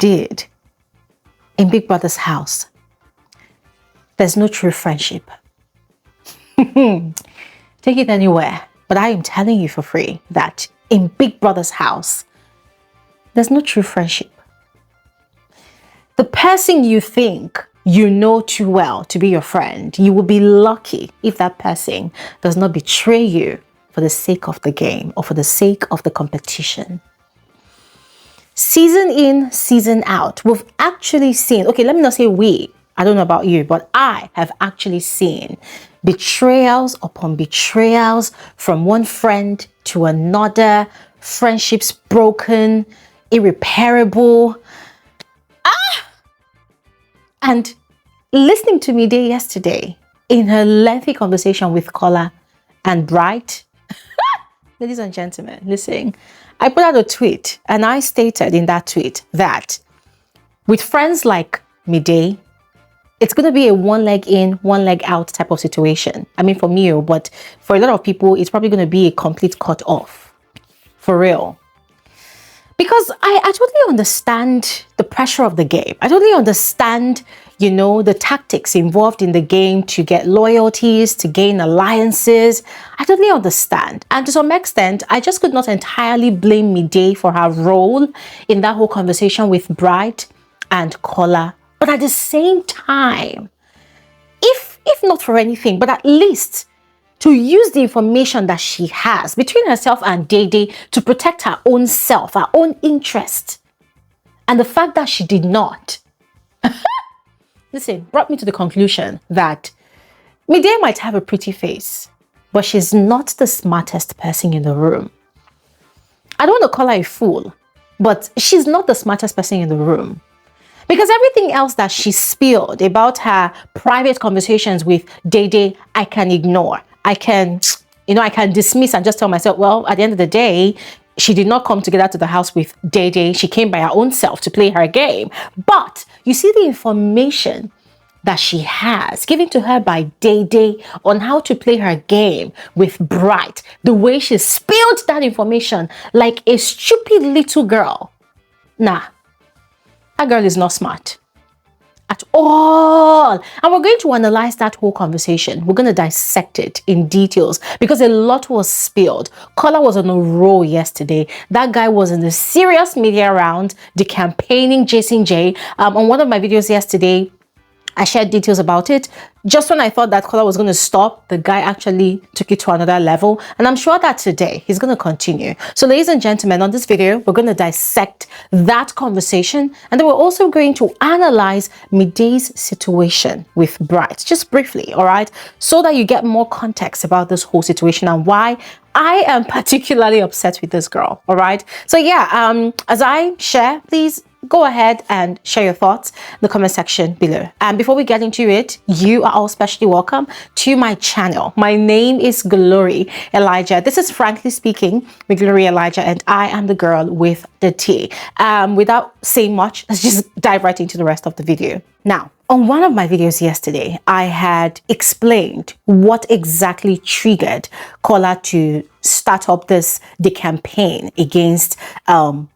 did in Big Brother's house, there's no true friendship. Take it anywhere, but I am telling you for free that in Big Brother's house, there's no true friendship. The person you think you know too well to be your friend, you will be lucky if that person does not betray you for the sake of the game or for the sake of the competition. Season in, season out, we've actually seen, okay, let me not say we, I don't know about you, but I have actually seen betrayals upon betrayals from one friend to another, friendships broken, irreparable. And listening to Midday yesterday in her lengthy conversation with Kola and Bright, ladies and gentlemen, listen, I put out a tweet and I stated in that tweet that with friends like Midday, it's going to be a one leg in, one leg out type of situation. I mean, for me, but for a lot of people, it's probably going to be a complete cut off. For real. Because I totally understand the pressure of the game. I totally understand, you know, the tactics involved in the game to get loyalties, to gain alliances. I totally understand. And to some extent, I just could not entirely blame Midday for her role in that whole conversation with Bright and Kola. But at the same time, if not for anything, but at least to use the information that she has between herself and Dede to protect her own self, her own interest. And the fact that she did not, listen, brought me to the conclusion that Midday might have a pretty face, but she's not the smartest person in the room. I don't want to call her a fool, but she's not the smartest person in the room. Because everything else that she spilled about her private conversations with Dede, I can ignore. I can dismiss and just tell myself, well, at the end of the day, she did not come together to the house with Dede. She came by her own self to play her game. But you see the information that she has given to her by Dede on how to play her game with Bright, the way she spilled that information like a stupid little girl. Nah, that girl is not smart at all. And we're going to analyze that whole conversation. We're going to dissect it in details because a lot was spilled. Kola was on a roll yesterday. That guy was in the serious media round, the campaigning Jason J. On one of my videos yesterday, I shared details about it. Just when I thought that Kola was going to stop, the guy actually took it to another level. And I'm sure that today he's going to continue. So ladies and gentlemen, on this video, we're going to dissect that conversation. And then we're also going to analyze Midday's situation with Bright, just briefly, all right? So that you get more context about this whole situation and why I am particularly upset with this girl, all right? So yeah, as I share, please go ahead and share your thoughts in the comment section below. And before we get into it, you are all specially welcome to my channel. My name is Glory Elijah. This is Frankly Speaking with Glory Elijah, and I am the girl with the tea. Without saying much, let's just dive right into the rest of the video. Now, on one of my videos yesterday, I had explained what exactly triggered Kola to start up the campaign against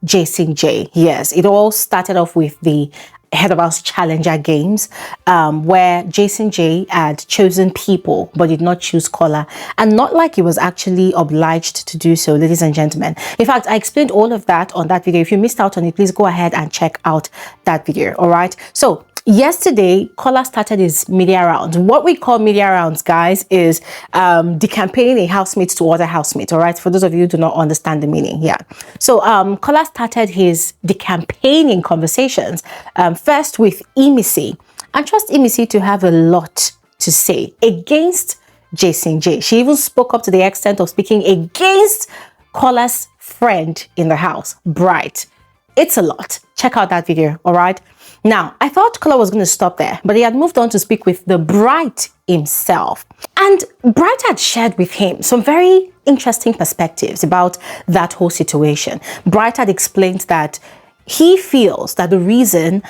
Jason J. Yes, it all started off with the Head of House Challenger games, where Jason J had chosen people but did not choose Kola, and not like he was actually obliged to do so, ladies and gentlemen. In fact, I explained all of that on that video. If you missed out on it, please go ahead and check out that video. All right, so yesterday, Kola started his media rounds. What we call media rounds, guys, is the campaigning a housemate to other housemate, all right? For those of you who do not understand the meaning, yeah. So Kola started the campaigning conversations first with Imisi. I trust Imisi to have a lot to say against Jason J. She even spoke up to the extent of speaking against Kola's friend in the house, Bright. It's a lot. Check out that video, all right? Now, I thought Kola was going to stop there, but he had moved on to speak with the Bright himself. And Bright had shared with him some very interesting perspectives about that whole situation. Bright had explained that he feels that the reason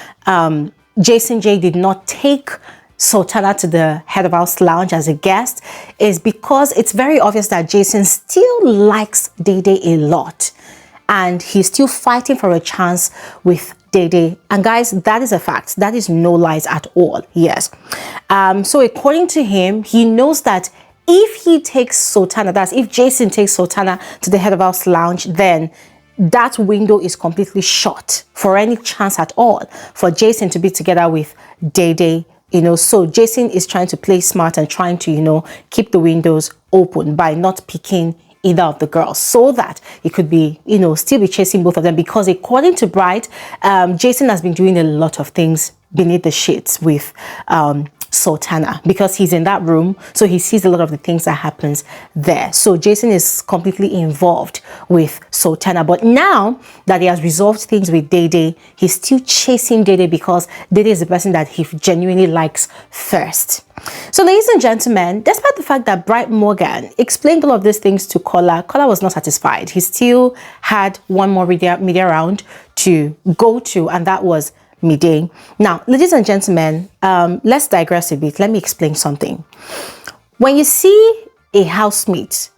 Jason J did not take Sultana to the Head of House Lounge as a guest is because it's very obvious that Jason still likes Dede a lot. And he's still fighting for a chance with Dede. And guys, that is a fact. That is no lies at all. Yes. So according to him, he knows that if he takes Sultana, that's if Jason takes Sultana to the head of house lounge, then that window is completely shut for any chance at all for Jason to be together with Dede. So Jason is trying to play smart and trying to, keep the windows open by not picking either of the girls, so that he could be, still be chasing both of them, because according to Bright, Jason has been doing a lot of things beneath the sheets with Sultana, because he's in that room, so he sees a lot of the things that happens there. So Jason is completely involved with Sultana, but now that he has resolved things with Dede, he's still chasing Dede because Dede is the person that he genuinely likes first. So ladies and gentlemen, despite the fact that Bright Morgan explained all of these things to Kola, Kola was not satisfied. He still had one more media round to go to, and that was Midday. Now, ladies and gentlemen, let's digress a bit. Let me explain something. When you see a housemate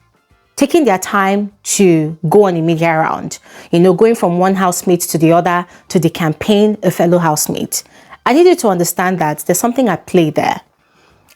taking their time to go on a media round, going from one housemate to the other to the campaign a fellow housemate, I need you to understand that there's something at play there.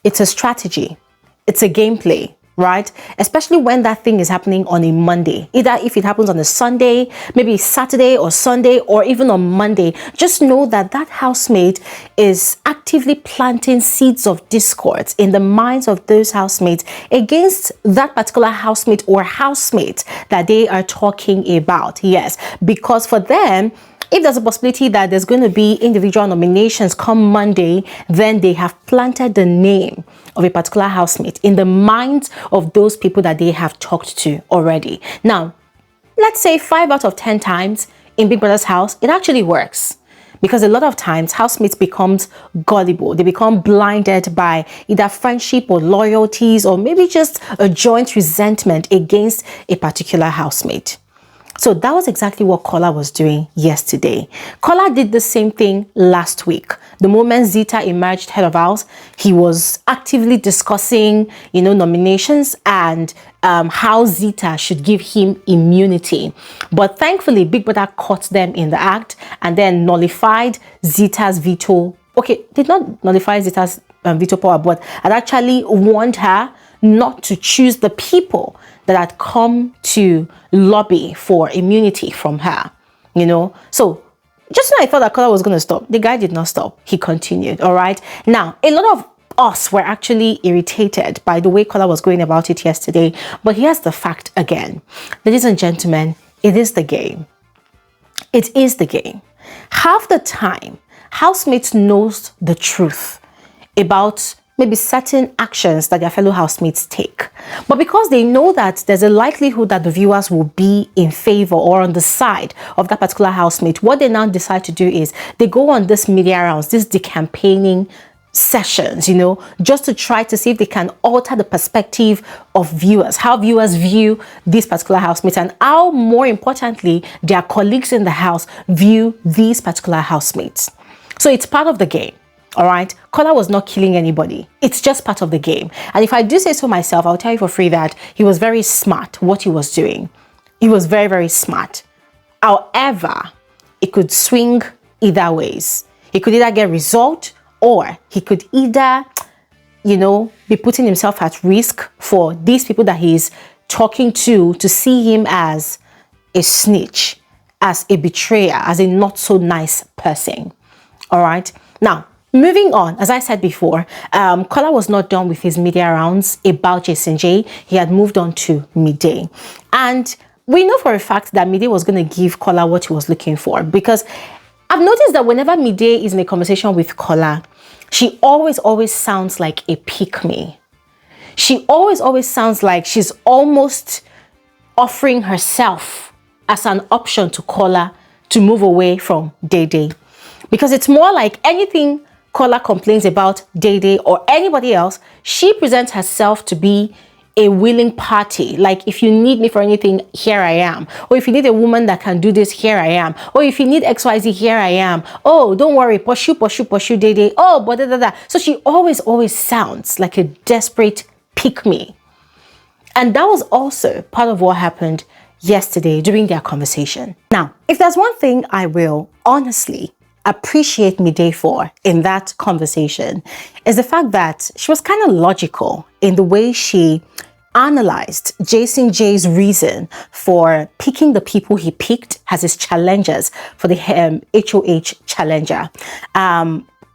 It's a strategy. It's a gameplay, right? Especially when that thing is happening on a Monday. Either if it happens on a Sunday, maybe Saturday or Sunday, or even on Monday, just know that that housemate is actively planting seeds of discord in the minds of those housemates against that particular housemate or housemate that they are talking about. Yes, because for them, if there's a possibility that there's going to be individual nominations come Monday, then they have planted the name of a particular housemate in the minds of those people that they have talked to already. Now, let's say 5 out of 10 times in Big Brother's house, it actually works. Because a lot of times housemates becomes gullible. They become blinded by either friendship or loyalties, or maybe just a joint resentment against a particular housemate. So that was exactly what Kola was doing yesterday. Kola did the same thing last week. The moment Zita emerged head of house, he was actively discussing, nominations and how Zita should give him immunity. But thankfully, Big Brother caught them in the act and then nullified Zita's veto. Okay, did not nullify Zita's veto power, but had actually warned her not to choose the people that had come to lobby for immunity from her, So just when I thought that Kola was going to stop, the guy did not stop. He continued, all right? Now, a lot of us were actually irritated by the way Kola was going about it yesterday, but here's the fact again. Ladies and gentlemen, it is the game. It is the game. Half the time, housemates knows the truth about maybe certain actions that their fellow housemates take. But because they know that there's a likelihood that the viewers will be in favor or on the side of that particular housemate, what they now decide to do is they go on this media rounds, this decampaigning sessions, just to try to see if they can alter the perspective of viewers, how viewers view these particular housemates, and how, more importantly, their colleagues in the house view these particular housemates. So it's part of the game. All right, Kola was not killing anybody. It's just part of the game. And if I do say so myself, I'll tell you for free that he was very smart what he was doing. He was very, very smart. However, it could swing either ways. He could either get result, or he could either, be putting himself at risk for these people that he's talking to see him as a snitch, as a betrayer, as a not so nice person. All right. Now, moving on, as I said before, Kola was not done with his media rounds about Jason J. He had moved on to Midday. And we know for a fact that Midday was going to give Kola what he was looking for, because I've noticed that whenever Midday is in a conversation with Kola, she always sounds like a pick-me. She always sounds like she's almost offering herself as an option to Kola to move away from Dede. Because it's more like anything Kola complains about Dede or anybody else, she presents herself to be a willing party. Like, if you need me for anything, here I am. Or if you need a woman that can do this, here I am. Or if you need XYZ, here I am. Oh, don't worry, pursue Dede. Oh, but da. So she always sounds like a desperate pick-me. And that was also part of what happened yesterday during their conversation. Now, if there's one thing I will honestly appreciate Midday for in that conversation is the fact that she was kind of logical in the way she analyzed Jason J's reason for picking the people he picked as his challengers for the HOH challenger.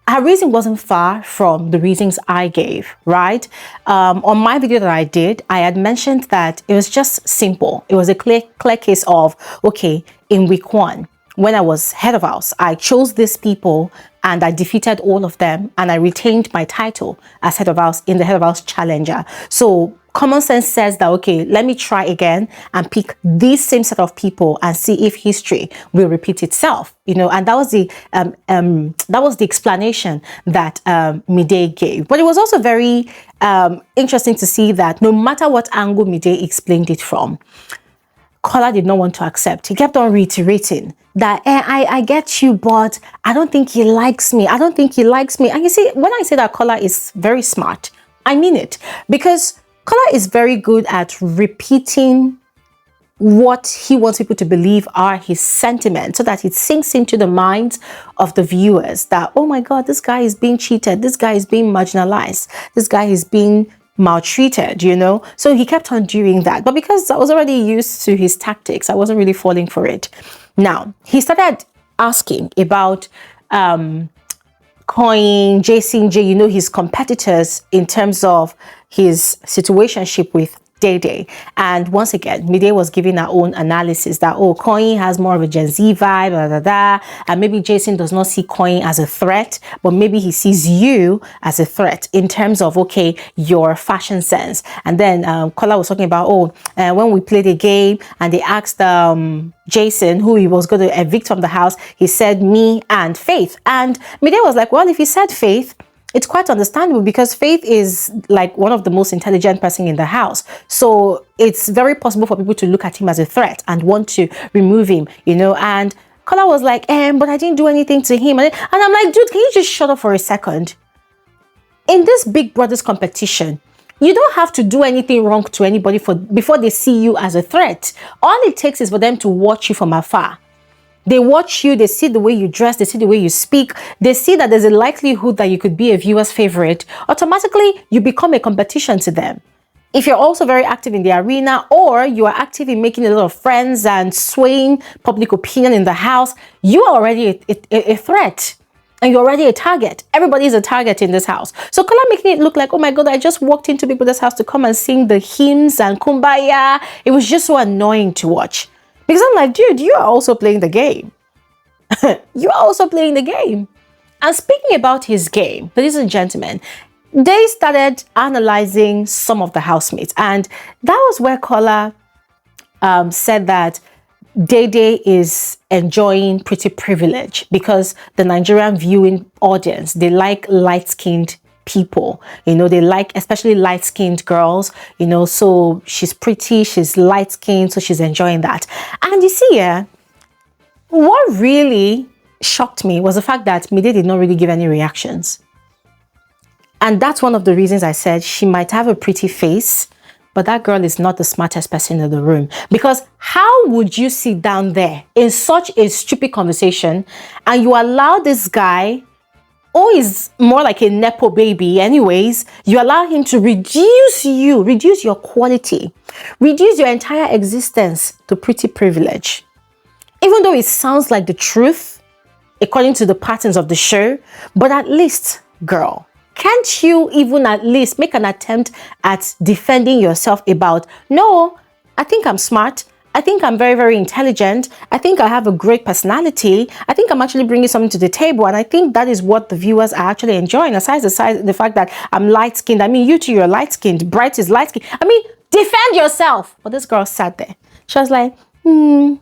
Her reason wasn't far from the reasons I gave, right? On my video that I did, I had mentioned that it was just simple. It was a clear case of, okay, in week 1, when I was head of house, I chose these people and I defeated all of them and I retained my title as head of house in the head of house challenger. So common sense says that, okay, let me try again and pick this same set of people and see if history will repeat itself, you know. And that was the explanation that Midday gave. But it was also very interesting to see that no matter what angle Midday explained it from, Kola did not want to accept. He kept on reiterating that I get you, but I don't think he likes me. I don't think he likes me. And you see, when I say that Kola is very smart, I mean it, because Kola is very good at repeating what he wants people to believe are his sentiments so that it sinks into the minds of the viewers that, oh my God, this guy is being cheated. This guy is being marginalized. This guy is being maltreated, you know. So he kept on doing that. But because I was already used to his tactics, I wasn't really falling for it. Now, he started asking about Koyin, Jason J, you know, his competitors in terms of his situationship with Dede. And once again, Midday was giving her own analysis that, oh, Koyin has more of a Gen Z vibe, blah, blah, blah, and maybe Jason does not see Koyin as a threat, but maybe he sees you as a threat in terms of, okay, your fashion sense. And then Kola was talking about, when we played a game and they asked Jason who he was going to evict from the house, he said me and Faith. And Midday was like, well, if he said Faith, it's quite understandable because Faith is like one of the most intelligent person in the house. So it's very possible for people to look at him as a threat and want to remove him, you know. And Kola was like, but I didn't do anything to him. And I'm like, dude, can you just shut up for a second? In this Big Brothers competition, you don't have to do anything wrong to anybody before they see you as a threat. All it takes is for them to watch you from afar. They watch you, they see the way you dress, they see the way you speak, they see that there's a likelihood that you could be a viewer's favorite. Automatically, you become a competition to them. If you're also very active in the arena or you are active in making a lot of friends and swaying public opinion in the house, you are already a threat and you're already a target. Everybody is a target in this house. So Kola making it look like, oh my God, I just walked into people's house to come and sing the hymns and kumbaya. It was just so annoying to watch. Because I'm like, dude, you are also playing the game. You are also playing the game. And speaking about his game, ladies and gentlemen, they started analyzing some of the housemates. And that was where Kola said that Dede is enjoying pretty privilege because the Nigerian viewing audience, they like light-skinned people, you know, they like especially light-skinned girls, you know, so she's pretty, she's light-skinned, so she's enjoying that. And you see, what really shocked me was the fact that Mide did not really give any reactions. And that's one of the reasons I said she might have a pretty face, but that girl is not the smartest person in the room. Because how would you sit down there in such a stupid conversation and you allow this guy, who is more like a Nepo baby anyways, you allow him to reduce your quality, reduce your entire existence to pretty privilege. Even though it sounds like the truth, according to the patterns of the show, but at least, girl, can't you even at least make an attempt at defending yourself about, no, I think I'm smart, I think I'm very, very intelligent. I think I have a great personality. I think I'm actually bringing something to the table. And I think that is what the viewers are actually enjoying. Aside the fact that I'm light-skinned. I mean, you too, you're light-skinned. Bright is light-skinned. I mean, defend yourself. But this girl sat there. She was like, And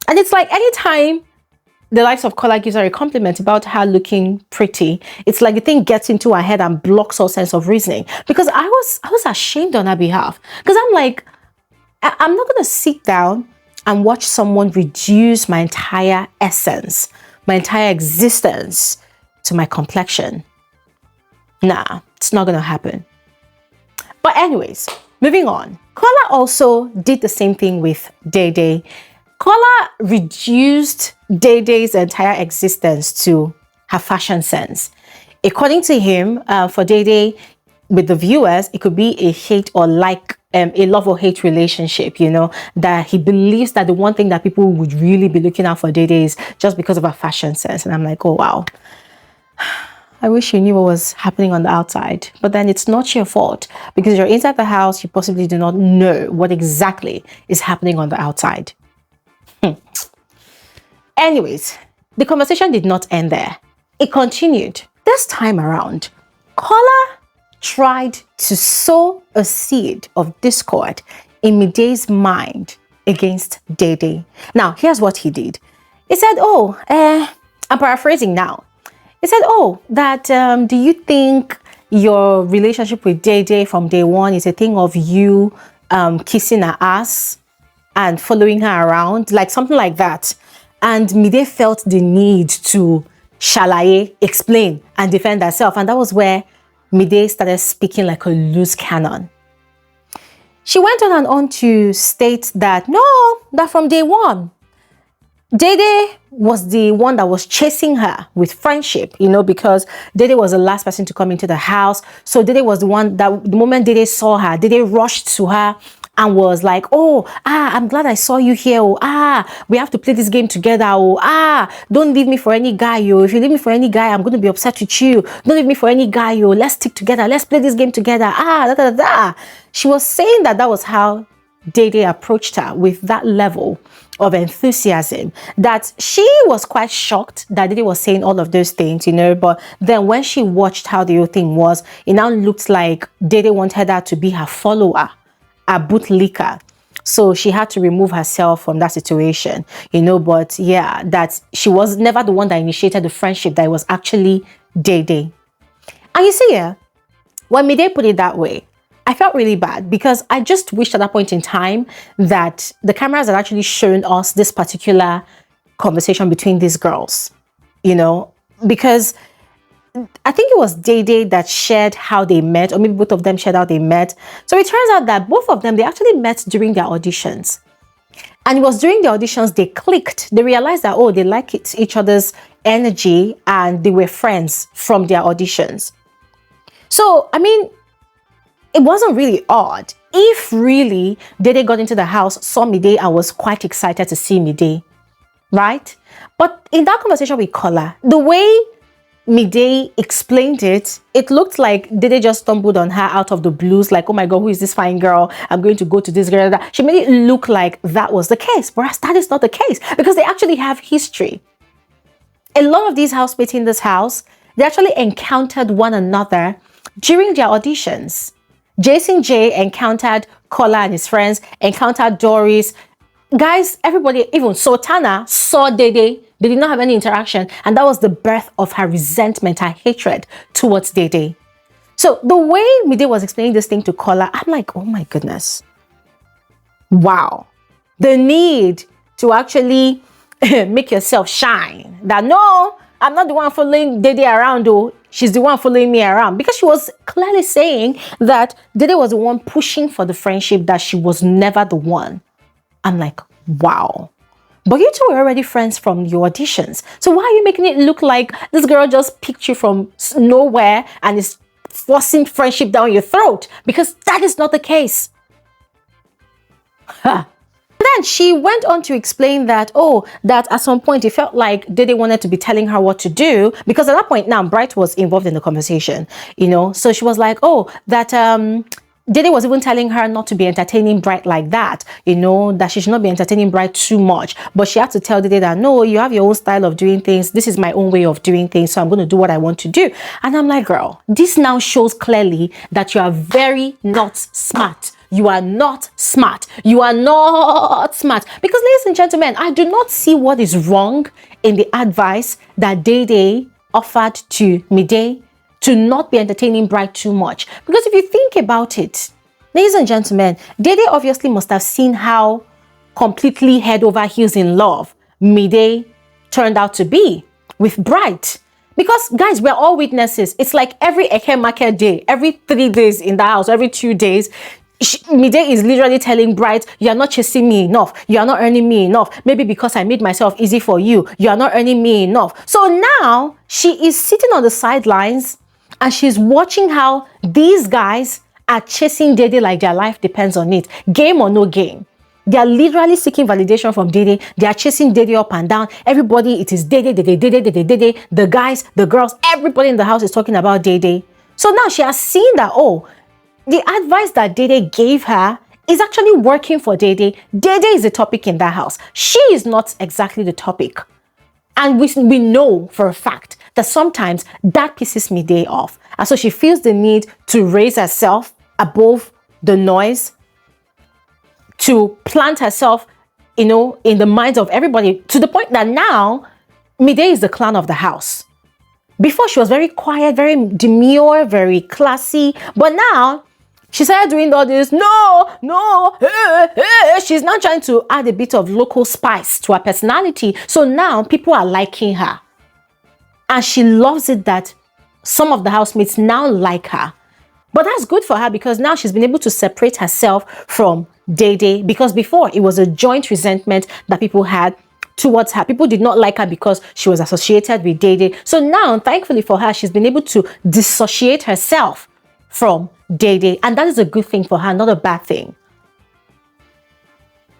it's like anytime the likes of Kola gives her a compliment about her looking pretty, it's like the thing gets into her head and blocks all sense of reasoning. Because I was ashamed on her behalf. Because I'm like, I'm not going to sit down and watch someone reduce my entire essence, my entire existence to my complexion. Nah, it's not going to happen. But anyways, moving on. Kola also did the same thing with Dede. Kola reduced Dede's entire existence to her fashion sense. According to him, for Dede, with the viewers, it could be a hate or like a love or hate relationship, you know, that he believes that the one thing that people would really be looking out for Dede is just because of her fashion sense. And I'm like, oh, wow. I wish you knew what was happening on the outside, but then it's not your fault because you're inside the house. You possibly do not know what exactly is happening on the outside. Anyways, the conversation did not end there. It continued. This time around, Kola tried to sow a seed of discord in Miday's mind against Dede. Now, here's what he did. He said, I'm paraphrasing now. He said, do you think your relationship with Dede from day one is a thing of you kissing her ass and following her around? Like something like that. And Mide felt the need to shalaye, explain, and defend herself. And that was where Midday started speaking like a loose cannon. She went on and on to state that, that from day one, Dede was the one that was chasing her with friendship, you know, because Dede was the last person to come into the house. So Dede was the one that the moment Dede saw her, Dede rushed to her and was like, I'm glad I saw you here. We have to play this game together. Don't leave me for any guy. If you leave me for any guy, I'm going to be upset with you. Don't leave me for any guy. Let's stick together. Let's play this game together. She was saying that was how Dede approached her, with that level of enthusiasm, that she was quite shocked that Dede was saying all of those things, you know. But then when she watched how the whole thing was, it now looked like Dede wanted her to be her follower, a bootlicker. So she had to remove herself from that situation, you know. But yeah, that she was never the one that initiated the friendship, that it was actually Dede. And you see, when Midday put it that way, I felt really bad because I just wished at that point in time that the cameras had actually shown us this particular conversation between these girls, you know, because I think it was Dede that shared how they met, or maybe both of them shared how they met. So it turns out that both of them, they actually met during their auditions. And it was during the auditions they clicked. They realized that, they liked each other's energy and they were friends from their auditions. So, I mean, it wasn't really odd if really Dede got into the house, saw Midday, and was quite excited to see Midday, right? But in that conversation with Kola, the way Midday explained it, it looked like Dede just stumbled on her out of the blues, like, oh my God, who is this fine girl? I'm going to go to this girl. She made it look like that was the case, whereas that is not the case, because they actually have history. A lot of these housemates in this house, they actually encountered one another during their auditions. Jason J encountered Kola and his friends, encountered Doris. Guys, everybody, even Sultana saw Dede. They did not have any interaction. And that was the birth of her resentment, her hatred towards Dede. So the way Midday was explaining this thing to Kola, I'm like, oh my goodness. Wow. The need to actually make yourself shine. That no, I'm not the one following Dede around though. She's the one following me around, because she was clearly saying that Dede was the one pushing for the friendship, that she was never the one. I'm like, wow. But you two were already friends from your auditions. So why are you making it look like this girl just picked you from nowhere and is forcing friendship down your throat? Because that is not the case. Then she went on to explain that, that at some point it felt like Dede wanted to be telling her what to do, because at that point now Bright was involved in the conversation, you know. So she was like, that Dede was even telling her not to be entertaining Bright like that, you know, that she should not be entertaining Bright too much. But she had to tell Dede that, no, you have your own style of doing things. This is my own way of doing things. So I'm going to do what I want to do. And I'm like, girl, this now shows clearly that you are very not smart. You are not smart. You are not smart. Because, ladies and gentlemen, I do not see what is wrong in the advice that Dede offered to Midday to not be entertaining Bright too much. Because if you think about it, ladies and gentlemen, Dede obviously must have seen how completely head over heels in love Midday turned out to be with Bright. Because, guys, we're all witnesses. It's like every Eke market day, every 3 days in the house, every 2 days, Mide is literally telling Bright, you are not chasing me enough. You are not earning me enough. Maybe because I made myself easy for you. You are not earning me enough. So now she is sitting on the sidelines and she's watching how these guys are chasing Dede like their life depends on it. Game or no game. They are literally seeking validation from Dede. They are chasing Dede up and down. Everybody, it is Dede, Dede, Dede, Dede, Dede. The guys, the girls, everybody in the house is talking about Dede. So now she has seen that, oh, the advice that Dede gave her is actually working for Dede. Dede is the topic in that house. She is not exactly the topic. And we know for a fact that sometimes that pisses Midday off. And so she feels the need to raise herself above the noise, to plant herself, in the minds of everybody, to the point that now Midday is the clown of the house. Before she was very quiet, very demure, very classy, but now she started doing all this, she's now trying to add a bit of local spice to her personality. So now people are liking her. And she loves it that some of the housemates now like her. But that's good for her because now she's been able to separate herself from Dede, because before it was a joint resentment that people had towards her. People did not like her because she was associated with Dede. So now, thankfully for her, she's been able to dissociate herself from Dede, and that is a good thing for her, not a bad thing.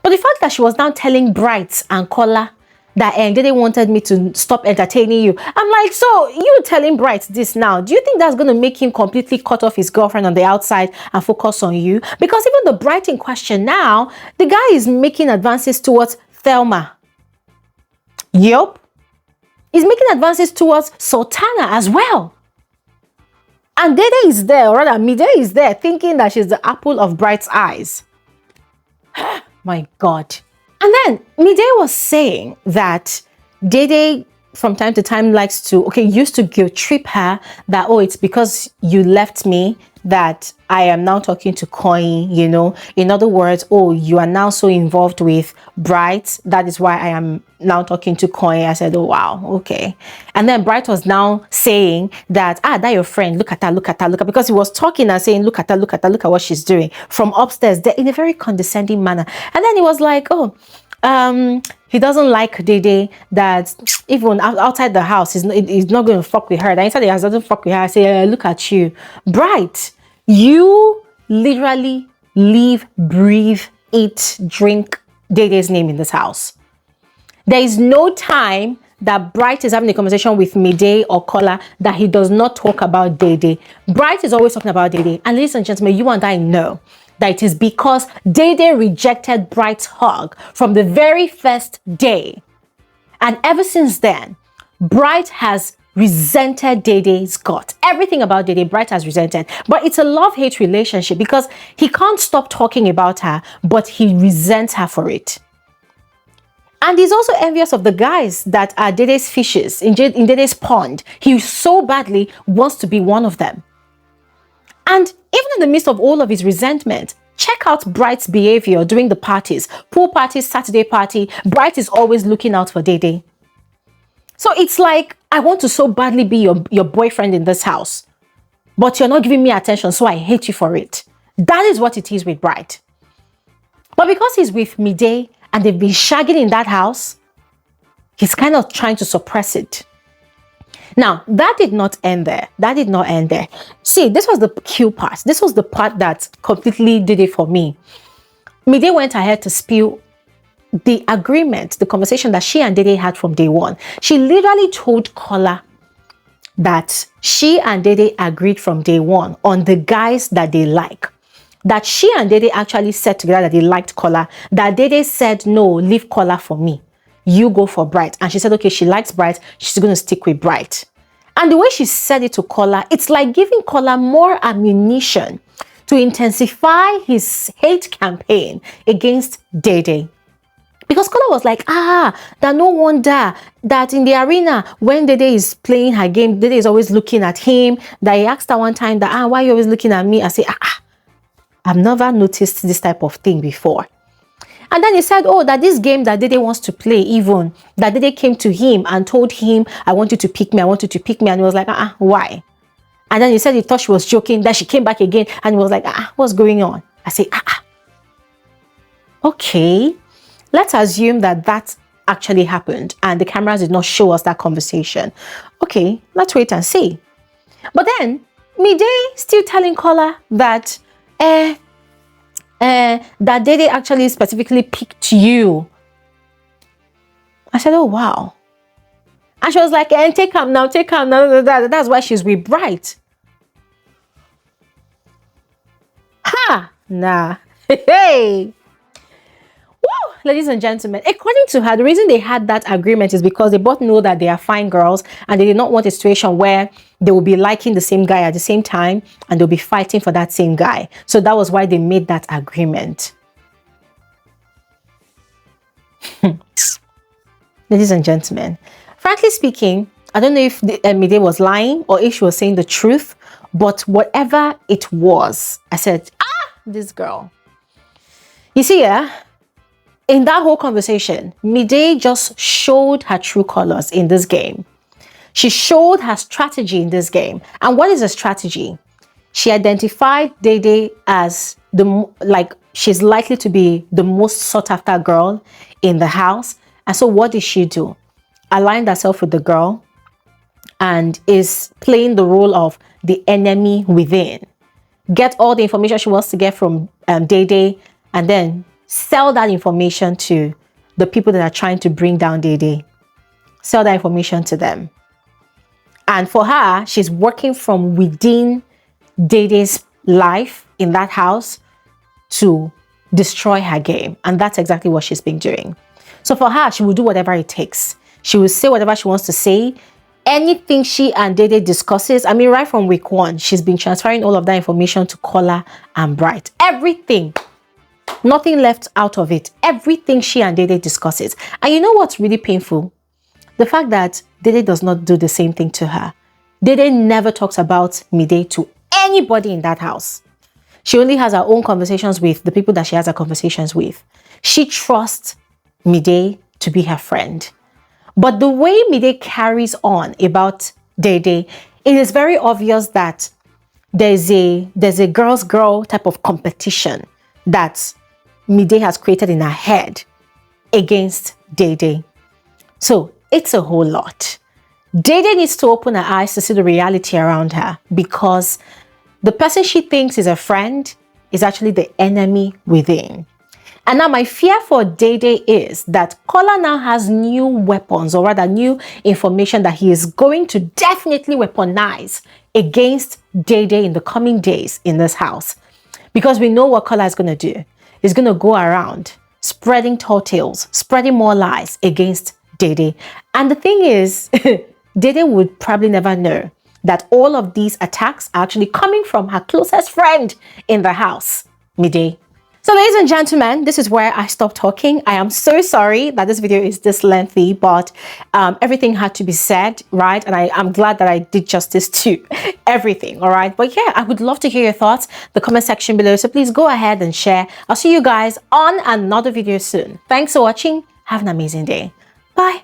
But the fact that she was now telling Bright and Kola that Dede wanted me to stop entertaining you, I'm like, so you telling Bright this now, do you think that's going to make him completely cut off his girlfriend on the outside and focus on you? Because even the Bright in question now, the guy is making advances towards Thelma. Yup. He's making advances towards Sultana as well. And Dede is there, or rather Midday is there, thinking that she's the apple of Bright's eyes. My God. And then Midday was saying that Dede from time to time used to guilt trip her that, oh, it's because you left me that I am now talking to Koyin, In other words, oh, you are now so involved with Bright. That is why I am now talking to Koyin. I said, oh, wow, okay. And then Bright was now saying that, that your friend, look at her, look at her, look at her. Because he was talking and saying, look at her, look at her, look at what she's doing from upstairs in a very condescending manner. And then he was like, oh, he doesn't like Dede, that even outside the house, he's not going to fuck with her. And inside the house, doesn't fuck with her. I say, look at you. Bright, you literally live, breathe, eat, drink Dede's name in this house. There is no time that Bright is having a conversation with Midday or Kola that he does not talk about Dede. Bright is always talking about Dede. And ladies and gentlemen, you and I know that it is because Dede rejected Bright's hug from the very first day. And ever since then, Bright has resented Dede's gut. Everything about Dede, Bright has resented. But it's a love-hate relationship because he can't stop talking about her, but he resents her for it. And he's also envious of the guys that are Dede's fishes in Dede's pond. He so badly wants to be one of them. And even in the midst of all of his resentment, check out Bright's behavior during the parties. Pool parties, Saturday party. Bright is always looking out for Dede. So it's like, I want to so badly be your boyfriend in this house, but you're not giving me attention, so I hate you for it. That is what it is with Bright. But because he's with Midday and they've been shagging in that house, he's kind of trying to suppress it. Now, that did not end there. That did not end there. See, this was the cue part. This was the part that completely did it for me. Midday went ahead to spill the agreement, the conversation that she and Dede had from day one. She literally told Kola that she and Dede agreed from day one on the guys that they like. That she and Dede actually said together that they liked Kola. That Dede said, no, leave Kola for me. You go for Bright. And she said, okay, she likes Bright. She's going to stick with Bright. And the way she said it to Kola, it's like giving Kola more ammunition to intensify his hate campaign against Dede. Because Kola was like, that no wonder that in the arena, when Dede is playing her game, Dede is always looking at him. That he asked her one time that, why are you always looking at me? I say, I've never noticed this type of thing before. And then he said, that this game that Dede wants to play, even, that Dede came to him and told him, I want you to pick me, I want you to pick me. And he was like, why? And then he said he thought she was joking. Then she came back again and he was like, what's going on? I say, okay, let's assume that that actually happened and the cameras did not show us that conversation. Okay, let's wait and see. But then Midday still telling Kola that that Dede actually specifically picked you. I said, oh wow. And she was like, take calm now, take calm now. That's why she's with Bright. Ha! Nah. Hey! Woo! Ladies and gentlemen, according to her, the reason they had that agreement is because they both know that they are fine girls and they did not want a situation where they will be liking the same guy at the same time and they'll be fighting for that same guy. So that was why they made that agreement. Ladies and gentlemen, frankly speaking, I don't know if Mide was lying or if she was saying the truth, but whatever it was, I said, this girl. You see, in that whole conversation, Midday just showed her true colors in this game. She showed her strategy in this game. And what is a strategy? She identified Dede as she's likely to be the most sought after girl in the house. And so what did she do? Aligned herself with the girl and is playing the role of the enemy within. Get all the information she wants to get from Dede and then sell that information to the people that are trying to bring down Dede. Sell that information to them. And for her, she's working from within Dede's life in that house to destroy her game. And that's exactly what she's been doing. So for her, she will do whatever it takes. She will say whatever she wants to say. Anything she and Dede discusses, I mean, right from week 1, she's been transferring all of that information to Kola and Bright. Everything. Nothing left out of it. Everything she and Dede discusses. And you know what's really painful? The fact that Dede does not do the same thing to her. Dede never talks about Midday to anybody in that house. She only has her own conversations with the people that she has her conversations with. She trusts Midday to be her friend. But the way Midday carries on about Dede, it is very obvious that there's a girl's girl type of competition that Midday has created in her head against Dede. So it's a whole lot. Dede needs to open her eyes to see the reality around her, because the person she thinks is a friend is actually the enemy within. And now my fear for Dede is that Kola now has new weapons, or rather new information that he is going to definitely weaponize against Dede in the coming days in this house. Because we know what Kola is going to do. He's going to go around spreading tall tales, spreading more lies against Dede. And the thing is, Dede would probably never know that all of these attacks are actually coming from her closest friend in the house, Midday. So ladies and gentlemen, this is where I stop talking. I am so sorry that this video is this lengthy, but everything had to be said, right? And I'm glad that I did justice to everything, all right? But yeah, I would love to hear your thoughts, the comment section below. So please go ahead and share. I'll see you guys on another video soon. Thanks for watching. Have an amazing day. Bye.